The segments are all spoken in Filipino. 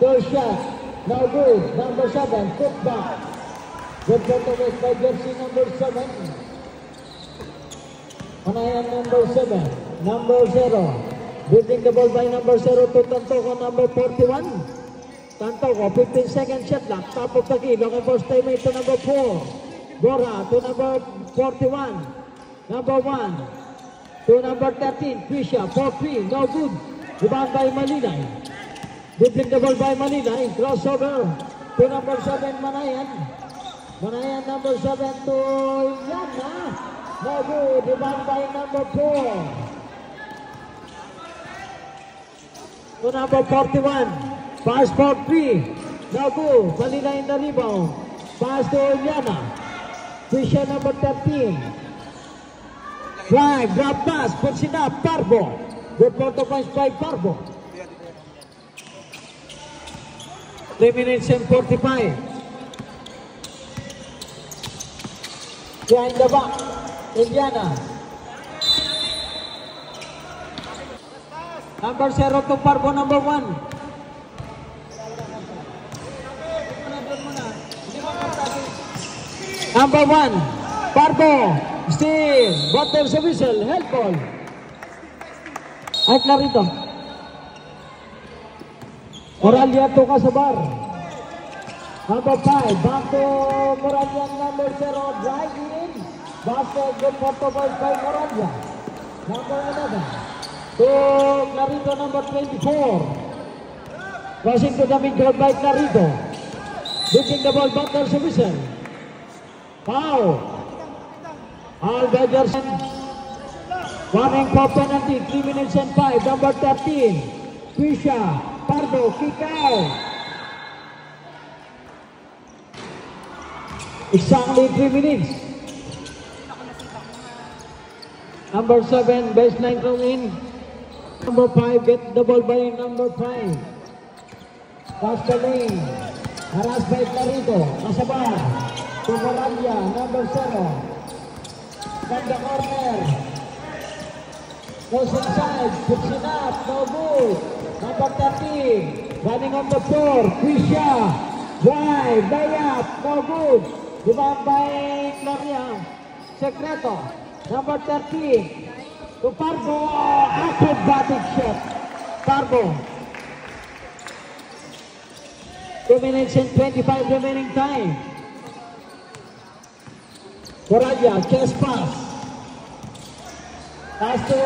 Third shot. No good. Number 7. Put back. Good contact by jersey number 7. Manayan number 7. Number 0. Beating the ball by number 0 to Tantoco, number 41. Tantoco, 15 second shot clock. Top of the key. Looking for stalemate to number 4. Gora to number 41. Number 1. To number 13. Krisha, 4-3. No good. Rebound by Malinay. Beating the ball by Malinay. Crossover to number 7, Manayan. Manayan, number 7 to Yana. No good. Rebound by number 4. To number 41. Pass for 3. No good. Malinay in the rebound. Pass to Yana. Fisher, number 13. Drive, drop pass, puts it up, Parbo. Good photo points by Parbo. 3 minutes and 45. Behind the back, Indiana. Number 0 to Parbo, number 1. Number 1, Parbo. Still, but there's a whistle, help ball. Ay, Clarito. Moralia to Kasabar. Number 5, back to Moralia, number 0, drive in. Basket, good photo boys by Moralia. Number 11. To Clarito, number 24. Crossing to the midfield by Clarito. Looking the ball, but there's a whistle. Foul. All Dodgers. Warning for penalty. 3 minutes and 5. Number 13. Krisha. Pardo. Kick out. Exactly 3 minutes. Number 7. Baseline throw in. Number 5. Get the ball by number 5. Pass the lane. Harass by Clarito. Kasabar. To Moralia, number 0. From the corner. Goes inside. Puts it up. No good. Number 13. Running on the floor. Krisha. Drive. Layup. No good. Rebound by Gloria. Secreto. Number 13. To Parbo. Acrobatic shot. Parbo. 2 minutes and 25 remaining time. Moralia, chest pass. Pass to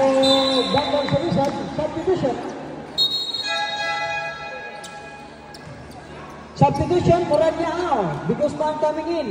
Bandang Solution, substitution. Substitution, Moralia out, because man coming in.